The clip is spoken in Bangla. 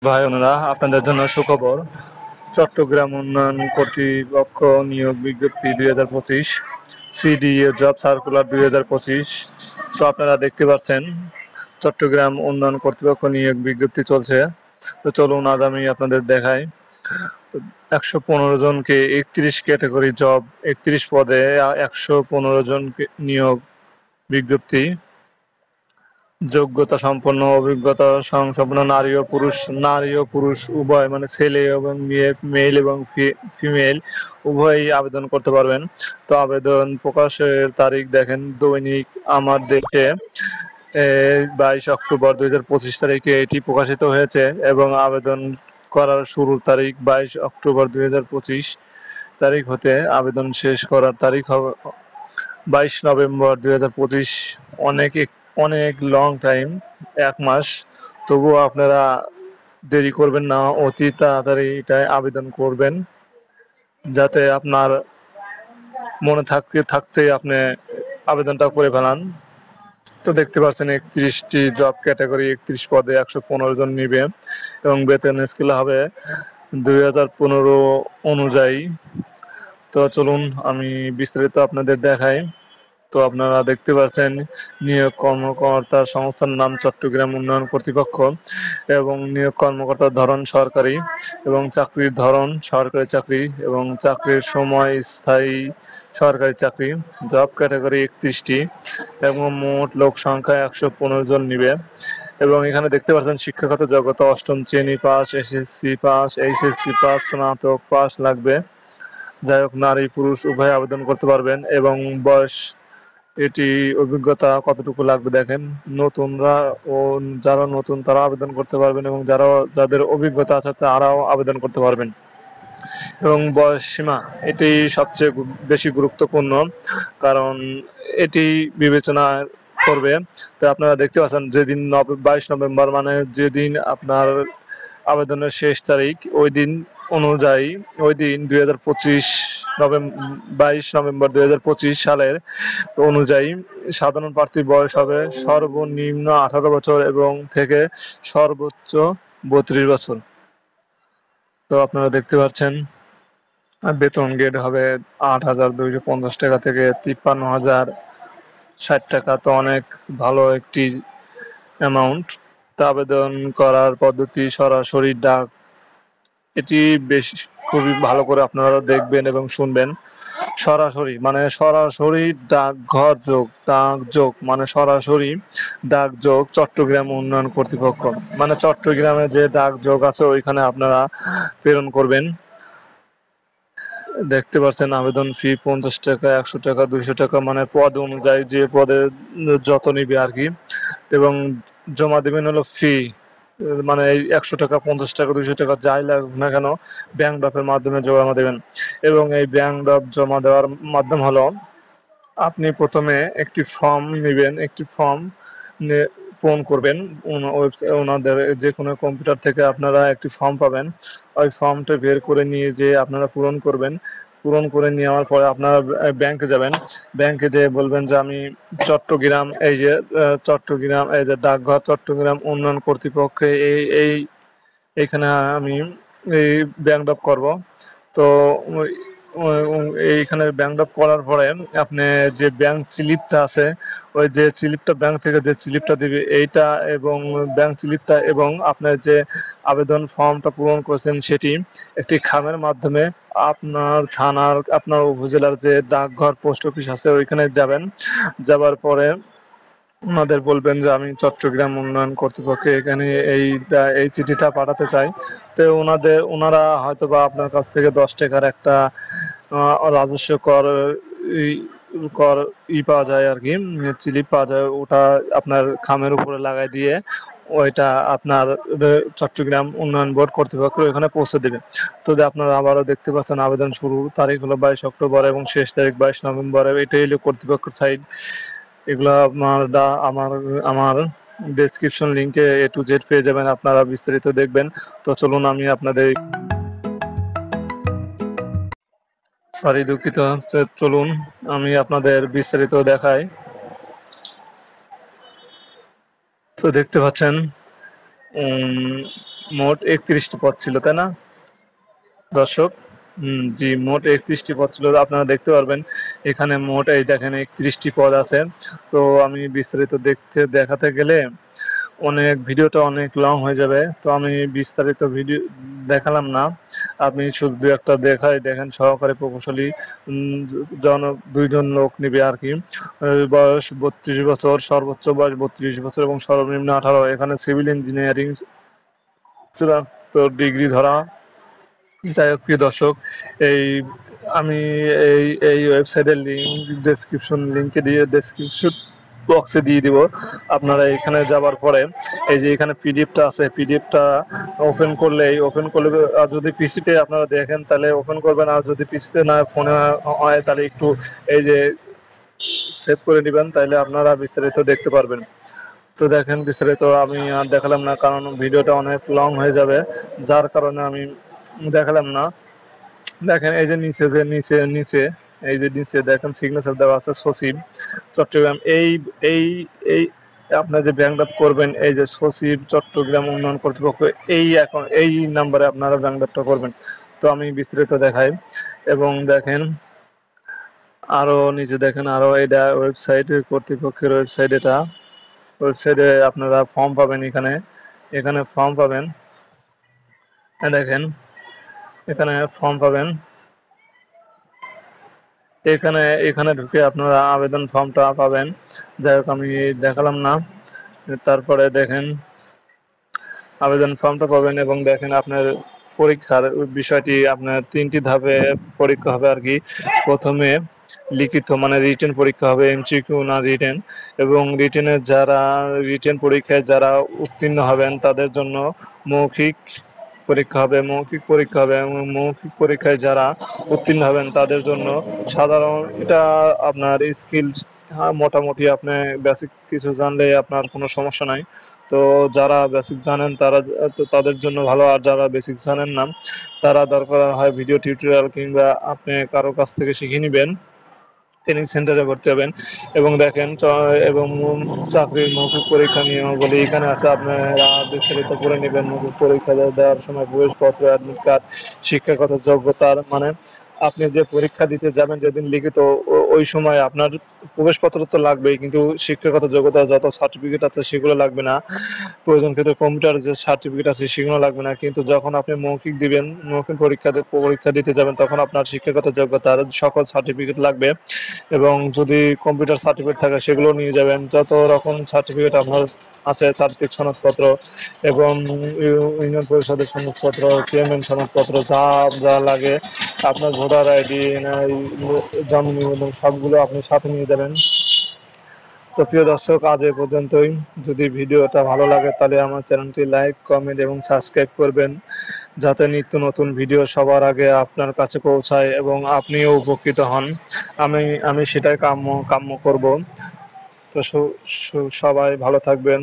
ভাই বোনেরা, আপনাদের জন্য সুখবর। চট্টগ্রাম উন্নয়ন কর্তৃপক্ষ নিয়োগ বিজ্ঞপ্তি 2025, সিডিএ জব সার্কুলার 2025। তো আপনারা দেখতে পাচ্ছেন চট্টগ্রাম উন্নয়ন কর্তৃপক্ষ নিয়োগ বিজ্ঞপ্তি চলছে। তো চলুন আজ আমি আপনাদের দেখাই। 115 জনকে 31 ক্যাটাগরি জব, 31 পদে 115 জনকে নিয়োগ বিজ্ঞপ্তি। যোগ্যতা সম্পন্ন, অভিজ্ঞতা সম্পন্ন নারী ও পুরুষ উভয়, মানে ছেলে এবং মেয়ে, মেল এবং ফিমেল উভয়ই আবেদন করতে পারবেন। তো আবেদন প্রকাশের তারিখ দেখেন, দৈনিক আমার দেশে 22 অক্টোবর 2025 তারিখে এটি প্রকাশিত হয়েছে এবং আবেদন করার শুরুর তারিখ 22 অক্টোবর 2025 তারিখ হতে আবেদন শেষ করার তারিখ হবে 22 নভেম্বর 2025। অনেক অনেক লং টাইম, 1 মাস। তবুও আপনারা দেরি করবেন না, অতি তাড়াতাড়ি এটায় আবেদন করবেন, যাতে আপনার মনে থাকতে থাকতে আপনি আবেদনটা করে ফেলান। তো দেখতে পাচ্ছেন 31টি জব ক্যাটাগরি, 31 পদে 115 জন নিবে এবং বেতন স্কেল হবে 2015 অনুযায়ী। তো চলুন আমি বিস্তারিত আপনাদের দেখাই। তো আপনারা দেখতে পাচ্ছেন নিয়োগ কর্মকর্তার সংস্থার নাম চট্টগ্রাম উন্নয়ন কর্তৃপক্ষ এবং নিয়োগ কর্মকর্তার ধরন সরকারি এবং চাকরির ধরন সরকারি চাকরি এবং চাকরির সময় স্থায়ী সরকারি চাকরি। জব ক্যাটাগরি 31টি এবং মোট লোক সংখ্যা 115 জন নিবে। এবং এখানে দেখতে পাচ্ছেন শিক্ষাগত যোগ্যতা 8ম শ্রেণী pass, SSC pass, HSC pass, স্নাতক পাস লাগবে। যাই হোক, নারী পুরুষ উভয় আবেদন করতে পারবেন। এবং বয়স, এটি অভিজ্ঞতা কতটুকু লাগবে দেখেন, নতুনরা ও যারা নতুন তারা আবেদন করতে পারবেন এবং যাদের অভিজ্ঞতা আছে তারাও আবেদন করতে পারবেন। এবং বয়স সীমা, এটি সবচেয়ে বেশি গুরুত্বপূর্ণ, কারণ এটি বিবেচনা করবে। তো আপনারা দেখতে পাচ্ছেন যেদিন 22 নভেম্বর, মানে যেদিন আপনার আবেদনের শেষ তারিখ, ওই দিন অনুযায়ী, ওই দিন 22 নভেম্বর 2025 সালের অনুযায়ী সাধারণ প্রার্থীর বয়স হবে সর্বনিম্ন 18 বছর এবং থেকে সর্বোচ্চ 32 বছর। তো আপনারা দেখতে পাচ্ছেন বেতন গ্রেড হবে 8,250 টাকা থেকে 53,060 টাকা। তো অনেক ভালো একটি অ্যামাউন্ট। তা আবেদন করার পদ্ধতি সরাসরি ডাক, এটি বেশ খুবই ভালো করে আপনারা দেখবেন এবং শুনবেন। সরাসরি মানে সরাসরি ডাকযোগ মানে সরাসরি ডাকযোগ চট্টগ্রাম উন্নয়ন কর্তৃপক্ষ, মানে চট্টগ্রামে যে ডাকযোগ আছে ওইখানে আপনারা প্রেরণ করবেন। দেখতে পাচ্ছেন আবেদন ফি 50 টাকা, 100 টাকা, 200 টাকা, মানে পদ অনুযায়ী যে পদে যত নিবে আর কি। এবং জমা দেবেন হলো ফি, মানে এই 100 টাকা, 50 টাকা, 200 টাকা যাই লাগুক না কেন ব্যাংক ড্রাফের মাধ্যমে জমা দেবেন। এবং এই ব্যাংক ড্রাফট জমা দেওয়ার মাধ্যম হলো, আপনি প্রথমে একটি ফর্ম নেবেন, একটি ফর্ম পূরণ করবেন। ওনাদের যে কোনো কম্পিউটার থেকে আপনারা একটি ফর্ম পাবেন, ওই ফর্মটা বের করে নিয়ে যে আপনারা পূরণ করবেন। পূরণ করে নেওয়ার পরে আপনারা ব্যাংকে যাবেন। ব্যাংকে যেয়ে বলবেন যে আমি চট্টগ্রাম, এই যে চট্টগ্রাম, এই যে ডাকঘর চট্টগ্রাম উন্নয়ন কর্তৃপক্ষে এইখানে আমি এই ব্যাংক ড্রাফট করব। তো এইখানে ব্যাংক ড্রাফট করার পরে আপনি যে ব্যাংক স্লিপটা আছে, ওই যে স্লিপটা ব্যাংক থেকে যে স্লিপটা দিবে এইটা, এবং ব্যাংক স্লিপটা এবং আপনার যে আবেদন ফর্মটা পূরণ করেছেন সেটি একটি খামের মাধ্যমে আপনার থানার, আপনার উপজেলার যে ডাকঘর পোস্ট অফিস আছে ওইখানে যাবেন। যাবার পরে ওনাদের বলবেন যে আমি চট্টগ্রাম উন্নয়ন কর্তৃপক্ষে এখানে এই চিঠিটা পাঠাতে চাই। তো ওনারা হয়তো বা আপনার কাছ থেকে 10 টাকার একটা রাজস্ব কর কর পাওয়া যায় আর কি, স্লিপ পাওয়া যায়, ওটা আপনার খামের উপরে লাগাই দিয়ে ওইটা আপনার চট্টগ্রাম উন্নয়ন বোর্ড কর্তৃপক্ষ এখানে পৌঁছে দেবে। তো আপনারা আবারও দেখতে পাচ্ছেন আবেদন শুরু তারিখ হলো 22 অক্টোবর এবং শেষ তারিখ 22 নভেম্বর। এটাই হলো কর্তৃপক্ষের সাইড। এগুলা আমার আমার ডেসক্রিপশন লিংকে A to Z পেয়ে যাবেন, আপনারা বিস্তারিত দেখবেন। তো চলুন আমি আপনাদের, সরি দুঃখিত, চলুন আমি আপনাদের বিস্তারিত দেখাই। তো দেখতে পাচ্ছেন মোট 31টি পদ ছিল, তাই না দর্শক? জি, মোট 31টি পদ ছিল। আপনারা দেখতে পারবেন এখানে মোট এই দেখেন 31টি পদ আছে। তো আমি বিস্তারিত দেখাতে গেলে ভিডিওটা অনেক লং হয়ে যাবে। তো আমি বিস্তারিত ভিডিও দেখালাম না। আপনি শুধু ২-১টা দেখেন সহকারী প্রকৌশলী ২ জন লোক নিবে আরকি। বয়স ৩২ বছর, সর্বোচ্চ বয়স ৩২ বছর এবং সর্বনিম্ন ১৮। এখানে সিভিল ইঞ্জিনিয়ারিং ৭৪ ডিগ্রি ধরা। যাই হোক প্রিয় দর্শক, এই আমি এই ওয়েবসাইটের ডেসক্রিপশন বক্সে দিয়ে দিব। আপনারা এখানে যাবার পরে এই যে এখানে পিডিএফটা আছে, পিডিএফটা ওপেন করলে আর যদি পিসিতে আপনারা দেখেন তাহলে ওপেন করবেন, আর যদি পিসিতে না ফোনে হয় তাহলে একটু এই যে সেভ করে নেবেন, তাহলে আপনারা বিস্তারিত দেখতে পারবেন। তো দেখেন বিস্তারিত আমি আর দেখালাম না, কারণ ভিডিওটা অনেক লং হয়ে যাবে, যার কারণে আমি দেখালাম না। দেখেন এই যে নিচে এই যে নিচে দেখেন সিগনেচার দেওয়া আছে সচিব চট্টগ্রাম। এই আপনার যে ব্যাংক ড্রাফট করবেন, এই যে সচিব চট্টগ্রাম উন্নয়ন কর্তৃপক্ষ, এই নাম্বারে আপনারা ব্যাংক ড্রাফটটা করবেন। তো আমি বিস্তারিত দেখাই এবং দেখেন আরো নিচে দেখেন আরো এটা ওয়েবসাইট কর্তৃপক্ষের ওয়েবসাইট। এটা ওয়েবসাইটে আপনারা ফর্ম পাবেন, এখানে ফর্ম পাবেন। দেখেন এখানে ফর্ম পাবেন, এখানে ঢুকে আপনারা আবেদন ফর্মটা পাবেন। যাই হোক আমি দেখালাম না। তারপরে দেখেন আবেদন ফর্মটা পাবেন এবং দেখেন আপনার পরীক্ষার বিষয়টি আপনার 3টি ধাপে পরীক্ষা হবে আর কি। প্রথমে লিখিত মানে রিটেন পরীক্ষা হবে, এমসিকিউ না রিটেন, এবং রিটেন পরীক্ষায় যারা উত্তীর্ণ হবেন তাদের জন্য মৌখিক পরীক্ষা হবে। মৌখিক পরীক্ষায় যারা উত্তীর্ণ হবেন তাদের জন্য সাধারণ, এটা আপনার স্কিল মোটামুটি আপনি বেসিক কিছু জানলে আপনার কোনো সমস্যা নাই। তো যারা বেসিক জানেন তাদের জন্য ভালো, আর যারা বেসিক জানেন না তারা দরকার হয় ভিডিও টিউটোরিয়াল কিংবা আপনি কারো কাছ থেকে শিখে নেবেন, ট্রেনিং সেন্টারে ভর্তি হবেন। এবং দেখেন এবং চাকরির মৌখিক পরীক্ষা নিয়মাবলী এখানে আছে, আপনারা বিস্তারিত করে নেবেন। মৌখিক পরীক্ষা দেওয়ার সময় প্রবেশপত্র, অ্যাডমিট কার্ড, শিক্ষাগত যোগ্যতার মানে আপনি যে পরীক্ষা দিতে যাবেন যেদিন লিখিত ওই সময় আপনার প্রবেশপত্র তো লাগবেই, কিন্তু শিক্ষাগত যোগ্যতা যত সার্টিফিকেট আছে সেগুলো লাগবে না। প্রয়োজন ক্ষেত্রে কম্পিউটার যে সার্টিফিকেট আছে সেগুলো লাগবে না, কিন্তু যখন আপনি মৌখিক পরীক্ষা দিতে যাবেন তখন আপনার শিক্ষাগত যোগ্যতার সকল সার্টিফিকেট লাগবে। এবং যদি কম্পিউটার সার্টিফিকেট থাকে সেগুলো নিয়ে যাবেন। যত রকম সার্টিফিকেট আপনার আছে, চারিত্রিক সনদপত্র এবং ইউনিয়ন পরিষদের সনদপত্র, চেয়ারম্যান সনদপত্র, যা লাগে আপনার ভোটার আইডি, জন্ম নিবন্ধন সবগুলো আপনি সাথে নিয়ে যাবেন। তো প্রিয় দর্শক, আজ এ পর্যন্তই। যদি ভিডিওটা ভালো লাগে তাহলে আমার চ্যানেলটি লাইক, কমেন্ট এবং সাবস্ক্রাইব করবেন, যাতে নিত্য নতুন ভিডিও সবার আগে আপনার কাছে পৌঁছায় এবং আপনিও উপকৃত হন। আমি সেটাই কাম্য করব। তো সবাই ভালো থাকবেন।